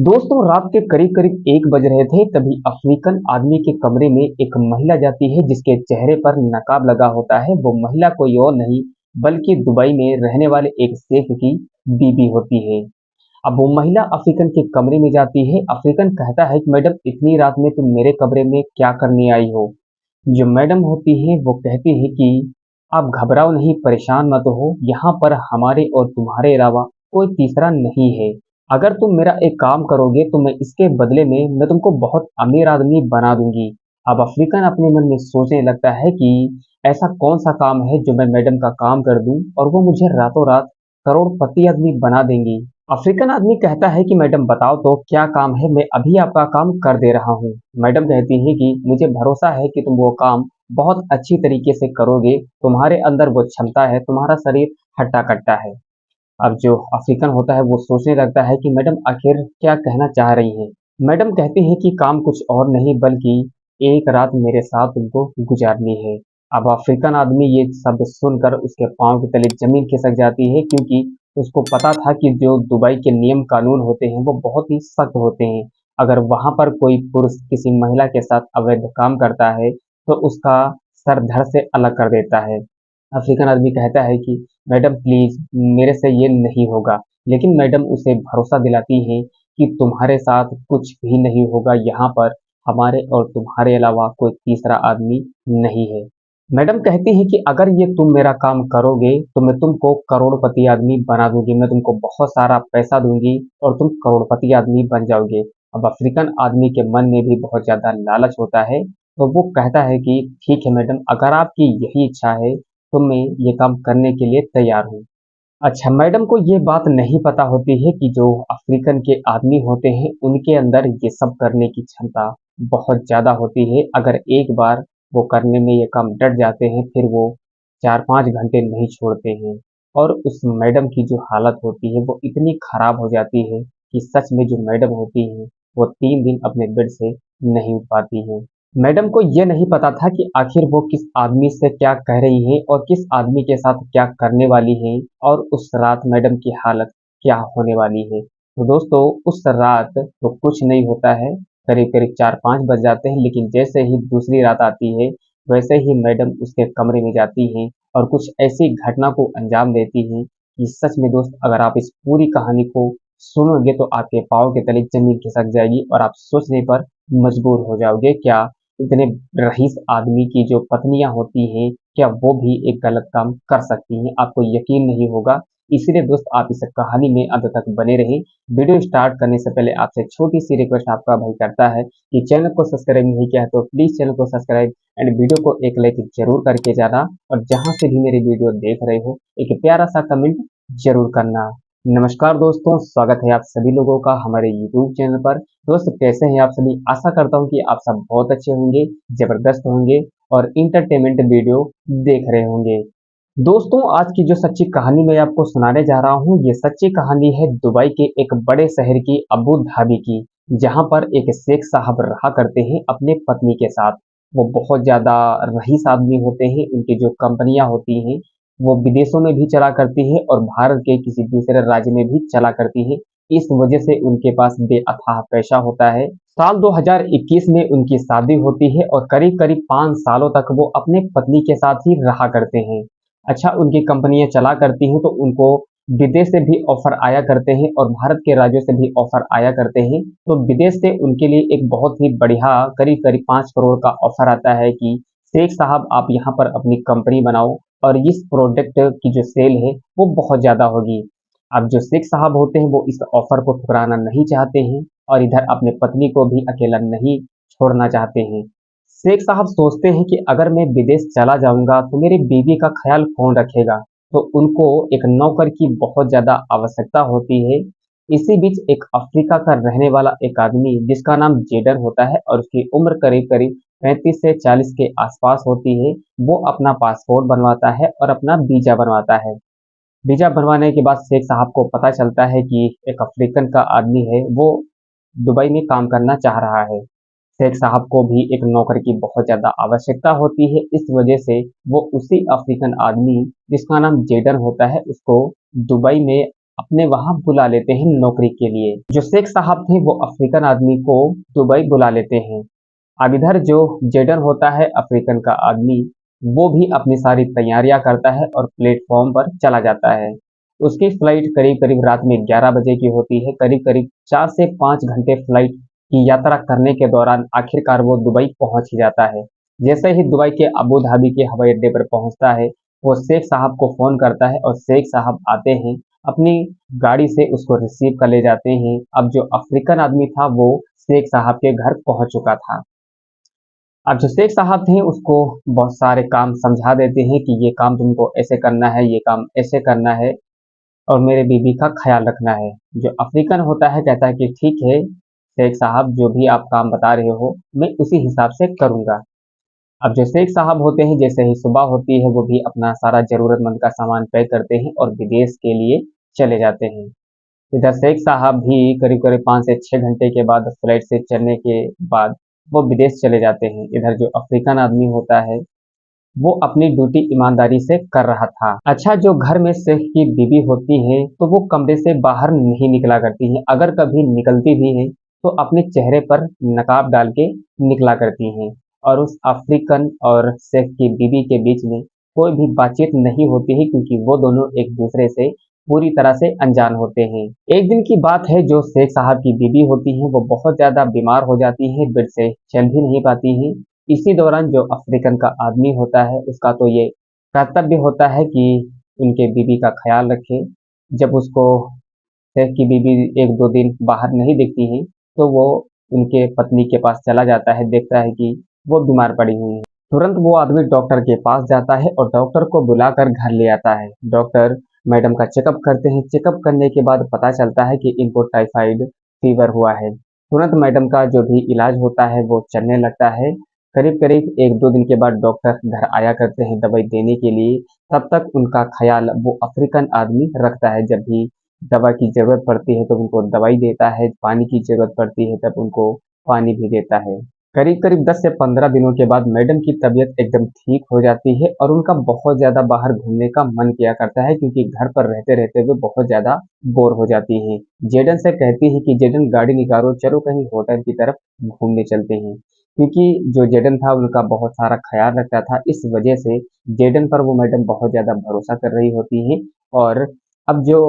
दोस्तों रात के करीब करीब 1 बज रहे थे तभी अफ्रीकन आदमी के कमरे में एक महिला जाती है जिसके चेहरे पर नकाब लगा होता है। वो महिला कोई और नहीं बल्कि दुबई में रहने वाले एक शेख की बीवी होती है। अब वो महिला अफ्रीकन के कमरे में जाती है। अफ्रीकन कहता है कि मैडम इतनी रात में तुम मेरे कमरे में क्या करने आई हो। जो मैडम होती है वो कहती है कि आप घबराओ नहीं, परेशान मत हो, यहाँ पर हमारे और तुम्हारे अलावा कोई तीसरा नहीं है। अगर तुम मेरा एक काम करोगे तो मैं इसके बदले में मैं तुमको बहुत अमीर आदमी बना दूंगी। अब अफ्रीकन अपने मन में सोचने लगता है कि ऐसा कौन सा काम है जो मैं मैडम का काम कर दूं और वो मुझे रातों रात करोड़पति आदमी बना देंगी। अफ्रीकन आदमी कहता है कि मैडम बताओ तो क्या काम है, मैं अभी आपका काम कर दे रहा हूँ। मैडम कहती है कि मुझे भरोसा है कि तुम वो काम बहुत अच्छी तरीके से करोगे, तुम्हारे अंदर वो क्षमता है, तुम्हारा शरीर हट्टा कट्टा है। अब जो अफ्रीकन होता है वो सोचने लगता है कि मैडम आखिर क्या कहना चाह रही हैं। मैडम कहती है कि काम कुछ और नहीं बल्कि एक रात मेरे साथ तुमको गुजारनी है। अब अफ्रीकन आदमी ये शब्द सुनकर उसके पाँव के तले जमीन खिसक जाती है, क्योंकि उसको पता था कि जो दुबई के नियम कानून होते हैं वो बहुत ही सख्त होते हैं। अगर वहां पर कोई पुरुष किसी महिला के साथ अवैध काम करता है तो उसका सर धड़ से अलग कर देता है। अफ्रीकन आदमी कहता है कि मैडम प्लीज मेरे से ये नहीं होगा। लेकिन मैडम उसे भरोसा दिलाती है कि तुम्हारे साथ कुछ भी नहीं होगा, यहाँ पर हमारे और तुम्हारे अलावा कोई तीसरा आदमी नहीं है। मैडम कहती है कि अगर ये तुम मेरा काम करोगे तो मैं तुमको करोड़पति आदमी बना दूंगी, मैं तुमको बहुत सारा पैसा दूंगी और तुम करोड़पति आदमी बन जाओगे। अब अफ्रीकन आदमी के मन में भी बहुत ज्यादा लालच होता है, तो वो कहता है कि ठीक है मैडम, अगर आपकी यही इच्छा है तो मैं ये काम करने के लिए तैयार हूँ। अच्छा, मैडम को ये बात नहीं पता होती है कि जो अफ्रीकन के आदमी होते हैं उनके अंदर ये सब करने की क्षमता बहुत ज़्यादा होती है। अगर एक बार वो करने में ये काम डट जाते हैं फिर वो 4-5 घंटे नहीं छोड़ते हैं। और उस मैडम की जो हालत होती है वो इतनी खराब हो जाती है कि सच में जो मैडम होती हैं वो 3 दिन अपने बेड से नहीं उठ पाती हैं। मैडम को ये नहीं पता था कि आखिर वो किस आदमी से क्या कह रही हैं और किस आदमी के साथ क्या करने वाली हैं और उस रात मैडम की हालत क्या होने वाली है। तो दोस्तों उस रात तो कुछ नहीं होता है, करीब करीब 4-5 बज जाते हैं, लेकिन जैसे ही दूसरी रात आती है वैसे ही मैडम उसके कमरे में जाती हैं और कुछ ऐसी घटना को अंजाम देती हैं कि सच में दोस्त अगर आप इस पूरी कहानी को सुनोगे तो आपके पाँव के तले जमीन खिसक जाएगी और आप सोचने पर मजबूर हो जाओगे, क्या इतने रईस आदमी की जो पत्नियां होती हैं क्या वो भी एक गलत काम कर सकती हैं। आपको यकीन नहीं होगा। इसीलिए दोस्त आप इस कहानी में अंत तक बने रहें। वीडियो स्टार्ट करने से पहले आपसे छोटी सी रिक्वेस्ट आपका भाई करता है कि चैनल को सब्सक्राइब नहीं किया है तो प्लीज चैनल को सब्सक्राइब एंड वीडियो को एक लाइक जरूर करके जाना, और जहां से भी मेरी वीडियो देख रहे हो एक प्यारा सा कमेंट जरूर करना। नमस्कार दोस्तों, स्वागत है आप सभी लोगों का हमारे यूट्यूब चैनल पर। दोस्त कैसे हैं आप सभी, आशा करता हूं कि आप सब बहुत अच्छे होंगे, जबरदस्त होंगे और इंटरटेनमेंट वीडियो देख रहे होंगे। दोस्तों आज की जो सच्ची कहानी मैं आपको सुनाने जा रहा हूं ये सच्ची कहानी है दुबई के एक बड़े शहर की, अबू धाबी की, जहां पर एक शेख साहब रहा करते हैं अपने पत्नी के साथ। वो बहुत ज्यादा रईस आदमी होते हैं, उनकी जो कंपनियां होती हैं वो विदेशों में भी चला करती है और भारत के किसी दूसरे राज्य में भी चला करती है। इस वजह से उनके पास बेअथाह पैसा होता है। साल 2021 में उनकी शादी होती है और करीब करीब 5 सालों तक वो अपने पत्नी के साथ ही रहा करते हैं। अच्छा, उनकी कंपनियां चला करती हैं तो उनको विदेश से भी ऑफर आया करते हैं और भारत के राज्यों से भी ऑफर आया करते हैं। तो विदेश से उनके लिए एक बहुत ही बढ़िया करीब करीब 5 करोड़ का ऑफर आता है कि शेख साहब आप यहाँ पर अपनी कंपनी बनाओ और इस प्रोडक्ट की जो सेल है वो बहुत ज्यादा होगी। अब जो शेख साहब होते हैं वो इस ऑफर को ठुकराना नहीं चाहते हैं और इधर अपने पत्नी को भी अकेला नहीं छोड़ना चाहते हैं। शेख साहब सोचते हैं कि अगर मैं विदेश चला जाऊंगा तो मेरी बीवी का ख्याल कौन रखेगा, तो उनको एक नौकर की बहुत ज्यादा आवश्यकता होती है। इसी बीच एक अफ्रीका का रहने वाला एक आदमी जिसका नाम जेडन होता है और उसकी उम्र करीब करीब 35 से 40 के आसपास होती है, वो अपना पासपोर्ट बनवाता है और अपना वीजा बनवाता है। वीजा बनवाने के बाद शेख साहब को पता चलता है कि एक अफ्रीकन का आदमी है वो दुबई में काम करना चाह रहा है। शेख साहब को भी एक नौकर की बहुत ज्यादा आवश्यकता होती है, इस वजह से वो उसी अफ्रीकन आदमी जिसका नाम जेडन होता है उसको दुबई में अपने वहां बुला लेते हैं नौकरी के लिए। जो शेख साहब थे वो अफ्रीकन आदमी को दुबई बुला लेते हैं। अब इधर जो जेडन होता है अफ्रीकन का आदमी, वो भी अपनी सारी तैयारियां करता है और प्लेटफॉर्म पर चला जाता है। उसकी फ्लाइट करीब करीब रात में 11 बजे की होती है। करीब करीब 4 से 5 घंटे फ्लाइट की यात्रा करने के दौरान आखिरकार वो दुबई पहुंच ही जाता है। जैसे ही दुबई के अबू धाबी के हवाई अड्डे पर पहुंचता है, वो शेख साहब को फोन करता है और शेख साहब आते हैं, अपनी गाड़ी से उसको रिसीव कर ले जाते हैं। अब जो अफ्रीकन आदमी था वो शेख साहब के घर पहुंच चुका था। अब जो शेख साहब थे उसको बहुत सारे काम समझा देते हैं कि ये काम तुमको ऐसे करना है, ये काम ऐसे करना है और मेरे बीबी का ख्याल रखना है। जो अफ्रीकन होता है कहता है कि ठीक है शेख साहब, जो भी आप काम बता रहे हो मैं उसी हिसाब से करूंगा। अब जो शेख साहब होते हैं जैसे ही सुबह होती है वो भी अपना सारा जरूरतमंद का सामान पैक करते हैं और विदेश के लिए चले जाते हैं। इधर शेख साहब भी करीब करीब 5 से 6 घंटे के बाद फ्लाइट से चलने के बाद वो विदेश चले जाते हैं। इधर जो अफ्रीकन आदमी होता है वो अपनी ड्यूटी ईमानदारी से कर रहा था। अच्छा, जो घर में शेख की बीवी होती है तो वो कमरे से बाहर नहीं निकला करती हैं। अगर कभी निकलती भी हैं तो अपने चेहरे पर नकाब डाल के निकला करती हैं। और उस अफ्रीकन और शेख की बीवी के बीच में कोई भी बातचीत नहीं होती है क्योंकि वो दोनों एक दूसरे से पूरी तरह से अनजान होते हैं। एक दिन की बात है, जो शेख साहब की बीवी होती हैं वो बहुत ज्यादा बीमार हो जाती हैं, बेड से चल भी नहीं पाती हैं। इसी दौरान जो अफ्रीकन का आदमी होता है उसका तो ये कर्तव्य होता है कि उनके बीवी का ख्याल रखे। जब उसको शेख की बीवी 1-2 दिन बाहर नहीं दिखती हैं तो वो उनके पत्नी के पास चला जाता है, देखता है कि वो बीमार पड़ी हुई है। तुरंत वो आदमी डॉक्टर के पास जाता है और डॉक्टर को बुलाकर घर ले आता है। डॉक्टर मैडम का चेकअप करते हैं। चेकअप करने के बाद पता चलता है कि इनको टाइफाइड फीवर हुआ है। तुरंत मैडम का जो भी इलाज होता है वो चलने लगता है। करीब करीब 1-2 दिन के बाद डॉक्टर घर आया करते हैं दवाई देने के लिए। तब तक उनका ख्याल वो अफ्रीकन आदमी रखता है। जब भी दवा की ज़रूरत पड़ती है तो उनको दवाई देता है, पानी की ज़रूरत पड़ती है तब उनको पानी भी देता है। करीब-करीब 10 से 15 दिनों के बाद मैडम की तबीयत एकदम ठीक हो जाती है और उनका बहुत ज़्यादा बाहर घूमने का मन किया करता है क्योंकि घर पर रहते-रहते वे बहुत ज़्यादा बोर हो जाती हैं। जेडन से कहती है कि जेडन गाड़ी निकालो, चलो कहीं होटल की तरफ घूमने चलते हैं। क्योंकि जो जेडन था उनका बहुत सारा ख्याल रखता था, इस वजह से जेडन पर वो मैडम बहुत ज़्यादा भरोसा कर रही होती हैं। और अब जो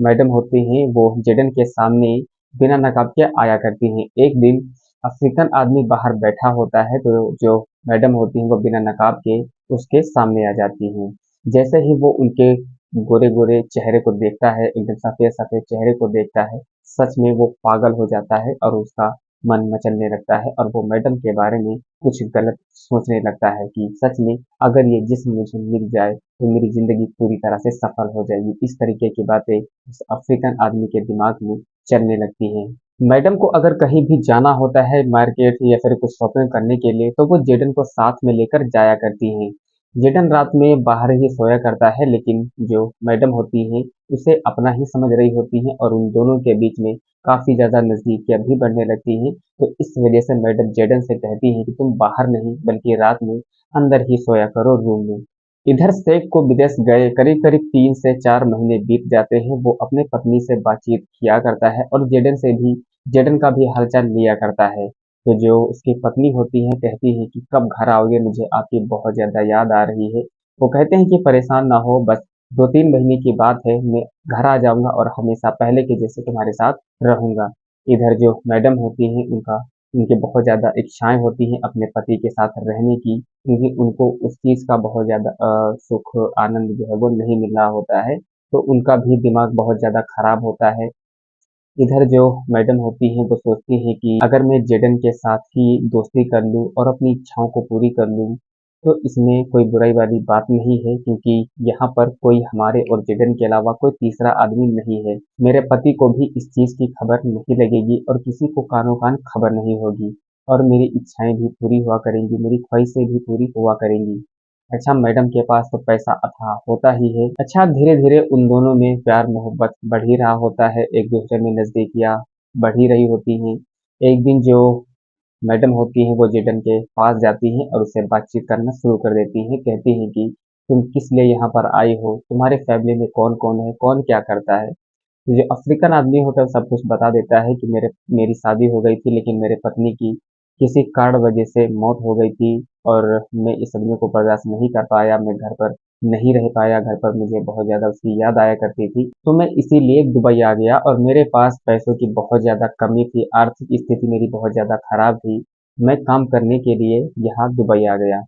मैडम होती हैं वो जेडन के सामने बिना नकाब के आया करती हैं। एक दिन अफ्रीकन आदमी बाहर बैठा होता है तो जो मैडम होती हैं वो बिना नकाब के उसके सामने आ जाती हैं। जैसे ही वो उनके गोरे गोरे चेहरे को देखता है, एकदम सफेद सफेद चेहरे को देखता है, सच में वो पागल हो जाता है और उसका मन मचलने लगता है और वो मैडम के बारे में कुछ गलत सोचने लगता है कि सच में अगर ये जिस्म मुझे मिल जाए तो मेरी जिंदगी पूरी तरह से सफल हो जाएगी। इस तरीके की बातें उस अफ्रीकन आदमी के दिमाग में चलने लगती हैं। मैडम को अगर कहीं भी जाना होता है मार्केट या फिर कुछ शॉपिंग करने के लिए तो वो जेडन को साथ में लेकर जाया करती हैं। जेडन रात में बाहर ही सोया करता है लेकिन जो मैडम होती हैं उसे अपना ही समझ रही होती हैं और उन दोनों के बीच में काफी ज्यादा नजदीकियां भी बढ़ने लगती हैं। तो इस वजह से मैडम जेडन से कहती हैं कि तुम बाहर नहीं बल्कि रात में अंदर ही सोया करो रूम में। इधर शेख को विदेश गए करीब करीब 3 से 4 महीने बीत जाते हैं। वो अपने पत्नी से बातचीत किया करता है और जेडन का भी हालचाल लिया करता है। तो जो उसकी पत्नी होती है कहती है कि कब घर आओगे, मुझे आपकी बहुत ज्यादा याद आ रही है। वो कहते हैं कि परेशान ना हो, बस 2-3 महीने की बात है, मैं घर आ जाऊंगा और हमेशा पहले के जैसे तुम्हारे साथ रहूंगा। इधर जो मैडम होती हैं उनकी बहुत ज्यादा इच्छाएं होती हैं अपने पति के साथ रहने की, क्योंकि उनको उस चीज का बहुत ज्यादा सुख आनंद जो है वो नहीं मिल रहा होता है। तो उनका भी दिमाग बहुत ज्यादा खराब होता है। इधर जो मैडम होती हैं वो सोचती हैं कि अगर मैं जेडन के साथ ही दोस्ती कर लूं और अपनी इच्छाओं को पूरी कर लूं तो इसमें कोई बुराई वाली बात नहीं है, क्योंकि यहाँ पर कोई हमारे और जेडन के अलावा कोई तीसरा आदमी नहीं है। मेरे पति को भी इस चीज की खबर नहीं लगेगी और किसी को कानो कान खबर नहीं होगी और मेरी इच्छाएं भी पूरी हुआ करेंगी, मेरी ख्वाहिशें भी पूरी हुआ करेंगी। अच्छा, मैडम के पास तो पैसा अथाह होता ही है। अच्छा, धीरे धीरे उन दोनों में प्यार मोहब्बत बढ़ ही रहा होता है, एक दूसरे में नजदीकियां बढ़ ही रही होती हैं। एक दिन जो मैडम होती हैं वो जेडन के पास जाती हैं और उससे बातचीत करना शुरू कर देती हैं। कहती हैं कि तुम किस लिए यहाँ पर आई हो, तुम्हारे फैमिली में कौन कौन है, कौन क्या करता है। तो जो अफ्रीकन आदमी होता है वो सब कुछ बता देता है कि मेरी शादी हो गई थी, लेकिन मेरे पत्नी की किसी कारण वजह से मौत हो गई थी और मैं इस सदमे को बर्दाश्त नहीं कर पाया, मैं घर पर नहीं रह पाया, घर पर मुझे बहुत ज़्यादा उसकी याद आया करती थी, तो मैं इसीलिए दुबई आ गया और मेरे पास पैसों की बहुत ज़्यादा कमी थी, आर्थिक स्थिति मेरी बहुत ज़्यादा खराब थी, मैं काम करने के लिए यहाँ दुबई आ गया।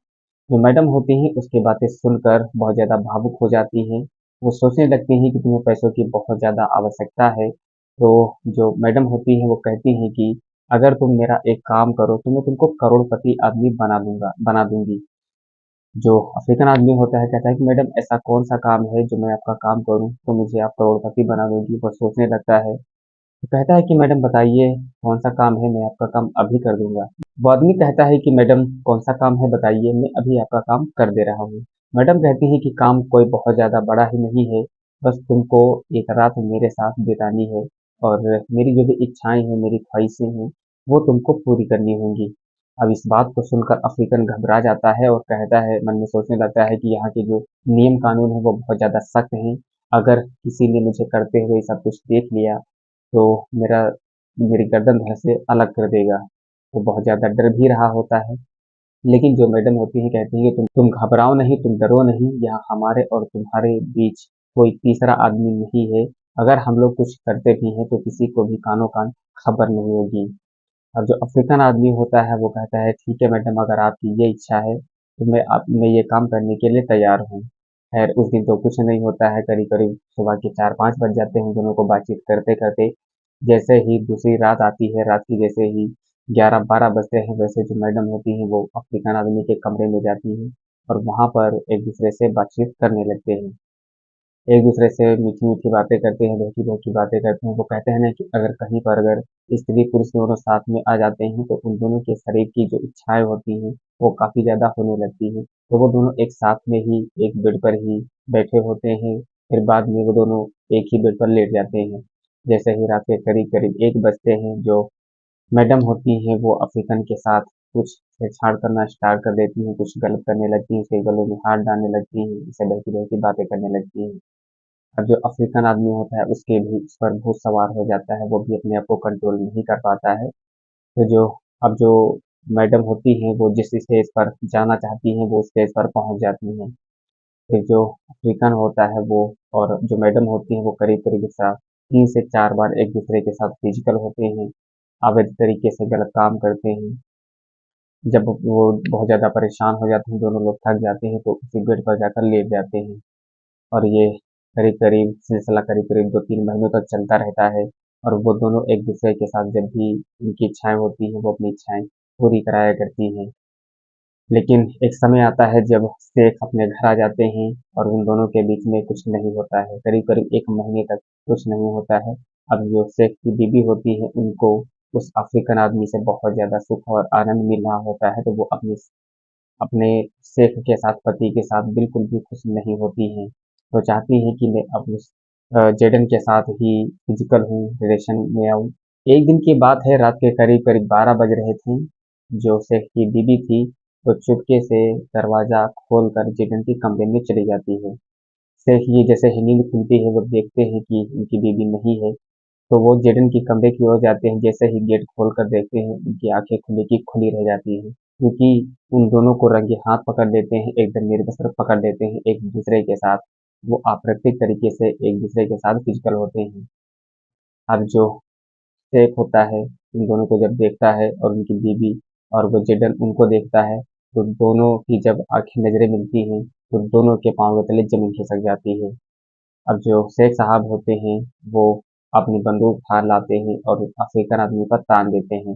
जो मैडम होती हैं उसकी बातें सुनकर बहुत ज़्यादा भावुक हो जाती हैं। वो सोचने लगती हैं कि तुम्हें पैसों की बहुत ज़्यादा आवश्यकता है। तो जो मैडम होती हैं वो कहती हैं कि अगर तुम मेरा एक काम करो तो मैं तुमको करोड़पति आदमी बना दूंगी। जो अफ्रीकन आदमी होता है कहता है कि मैडम ऐसा कौन सा काम है जो मैं आपका काम करूं तो मुझे आप करोड़पति बना दोगी। वो सोचने लगता है, तो कहता है कि मैडम बताइए कौन सा काम है, मैं आपका काम अभी कर दूंगा। वो आदमी कहता है कि मैडम कौन सा काम है बताइए, मैं अभी आपका काम कर दे रहा हूँ। मैडम कहती है कि काम कोई बहुत ज़्यादा बड़ा ही नहीं है, बस तुमको एक रात मेरे साथ बितानी है और मेरी जो भी इच्छाएं हैं, मेरी ख्वाहिशें हैं, वो तुमको पूरी करनी होंगी। अब इस बात को सुनकर अफ्रीकन घबरा जाता है और कहता है, मन में सोचने लगता है कि यहाँ के जो नियम कानून है वो बहुत ज़्यादा सख्त हैं। अगर किसी ने मुझे करते हुए सब कुछ देख लिया तो मेरा मेरी गर्दन धड़ से अलग कर देगा। वो बहुत ज़्यादा डर भी रहा होता है, लेकिन जो मैडम होती हैं कहती हैं कि तुम घबराओ नहीं, तुम डरो नहीं, यहाँ हमारे और तुम्हारे बीच कोई तीसरा आदमी नहीं है। अगर हम लोग कुछ करते भी हैं तो किसी को भी कानो कान खबर नहीं होगी। अब जो अफ्रीकन आदमी होता है वो कहता है ठीक है मैडम, अगर आपकी ये इच्छा है तो मैं ये काम करने के लिए तैयार हूँ। खैर उस दिन तो कुछ नहीं होता है, करीब करीब सुबह के 4-5 बज जाते हैं दोनों को बातचीत करते करते। जैसे ही दूसरी रात आती है, रात की जैसे ही 11-12 बजते हैं, वैसे जो मैडम होती हैं वो अफ्रीकन आदमी के कमरे में जाती हैं और वहाँ पर एक दूसरे से बातचीत करने लगते हैं। एक दूसरे से मीठी मीठी बातें करते हैं, बहकी बहकी बातें करते हैं। वो कहते हैं ना कि अगर कहीं पर अगर स्त्री पुरुष दोनों साथ में आ जाते हैं तो उन दोनों के शरीर की जो इच्छाएं होती हैं वो काफी ज्यादा होने लगती हैं। तो वो दोनों एक साथ में ही एक बेड पर ही बैठे होते हैं, फिर बाद में वो दोनों एक ही बेड पर लेट जाते हैं। जैसे ही रात के करीब करीब 1 बजते हैं, जो मैडम होती हैं वो अफ्रीकन के साथ कुछ छेड़छाड़ करना स्टार्ट कर देती हैं, कुछ गलत करने लगती हैं, उसके गलों में हाथ डालने लगती हैं, इससे बहकी बहकी बातें करने लगती हैं। अब जो अफ्रीकन आदमी होता है उसके भी उस पर भूत सवार हो जाता है, वो भी अपने आप को कंट्रोल नहीं कर पाता है। तो जो मैडम होती हैं वो जिस स्टेज पर जाना चाहती हैं वो स्टेज पर पहुंच जाती हैं। फिर जो अफ्रीकन होता है वो और जो मैडम होती हैं वो करीब करीब ऐसा 3 से 4 बार एक दूसरे के साथ फिजिकल होते हैं, अवैध तरीके से गलत काम करते हैं। जब वो बहुत ज़्यादा परेशान हो जाते हैं, दोनों लोग थक जाते हैं तो उसी बेड पर जाकर लेट जाते हैं और ये करीब-करीब सिलसिला करीब-करीब 2-3 महीनों तक चलता रहता है और वो दोनों एक-दूसरे के साथ जब भी उनकी इच्छाएँ होती हैं, वो अपनी इच्छाएँ पूरी कराया करती हैं। लेकिन एक समय आता है जब शेख अपने घर आ जाते हैं और उन दोनों के बीच में कुछ नहीं होता है। करीब-करीब 1 महीने तक कुछ नहीं होता है। अब जो शेख की बीवी होती है, उनको उस अफ्रीकन आदमी से बहुत ज़्यादा सुख और आनंद मिल रहा होता है, तो वो अपने शेख के साथ, पति के साथ बिल्कुल भी खुश नहीं होती हैं। वो चाहती हैं कि मैं अब उस जेडन के साथ ही फिजिकल हूँ, रिलेशन में आऊँ। एक दिन की बात है, रात के करीब करीब 12 बज रहे थे। जो शेख की बीबी थी वो चुपके से दरवाजा खोलकर जेडन के कमरे में चली जाती है। शेख ये जैसे ही नींद खुलती है वो देखते हैं कि उनकी बीबी नहीं है, तो वो जेडन के कमरे की ओर जाते हैं। जैसे ही गेट खोलकर देखते हैं उनकी आंखें खुली की खुली रह जाती हैं, क्योंकि उन दोनों को रंगे हाथ पकड़ लेते हैं, एकदम निर्वस्त्र पकड़ लेते हैं एक दूसरे के साथ। वो अप्राकृतिक तरीके से एक दूसरे के साथ फिजिकल होते हैं। अब जो शेख होता है उन दोनों को जब देखता है और उनकी बीवी और वो जेडन उनको देखता है, तो दोनों की जब आंखें नजरें मिलती हैं तो दोनों के पांव के तले जमीन खिसक जाती है। अब जो शेख साहब होते हैं वो अपनी बंदूक उठा लाते हैं और अफ्रीकन आदमी पर तान देते हैं,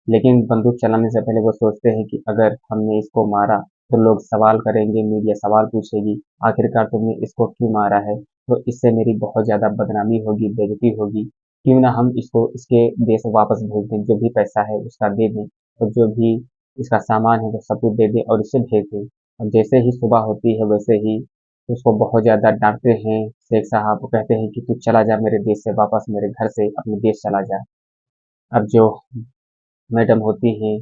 लेकिन बंदूक चलाने से पहले वो सोचते हैं कि अगर हमने इसको मारा तो लोग सवाल करेंगे, मीडिया सवाल पूछेगी, आखिरकार तुमने इसको क्यों मारा है, तो इससे मेरी बहुत ज़्यादा बदनामी होगी, बेइज्जती होगी। क्यों ना हम इसको इसके देश वापस भेज दें, जो भी पैसा है उसका दे दें और जो भी इसका सामान है वो सब कुछ दे दें और इसे भेज दें। और जैसे ही सुबह होती है वैसे ही उसको बहुत ज़्यादा डांटते हैं शेख साहब, वो कहते हैं कि तू चला जा मेरे देश से वापस, मेरे घर से अपने देश चला जा। अब जो मैडम होती हैं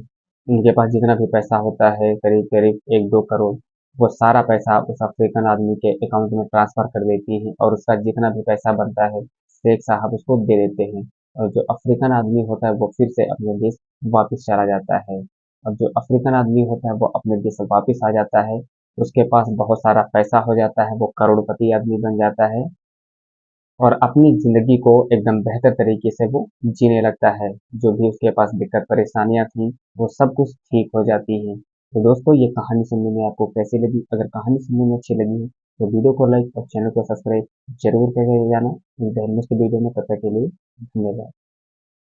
उनके पास जितना भी पैसा होता है करीब करीब 1-2 करोड़, वो सारा पैसा उस अफ्रीकन आदमी के अकाउंट में ट्रांसफर कर देती हैं और उसका जितना भी पैसा बनता है शेख साहब उसको दे देते हैं। और जो अफ्रीकन आदमी होता है वो फिर से अपने देश वापस चला जाता है। अब जो अफ्रीकन आदमी होता है वो अपने देश वापस आ जाता है, उसके पास बहुत सारा पैसा हो जाता है, वो करोड़पति आदमी बन जाता है और अपनी ज़िंदगी को एकदम बेहतर तरीके से वो जीने लगता है। जो भी उसके पास दिक्कत परेशानियाँ थी, वो सब कुछ ठीक हो जाती हैं। तो दोस्तों ये कहानी सुनने में आपको कैसी लगी? अगर कहानी सुनने में अच्छी लगी है, तो वीडियो को लाइक और चैनल को सब्सक्राइब ज़रूर करके जाना। मिलते हैं नेक्स्ट वीडियो में, तब तक के लिए धन्यवाद।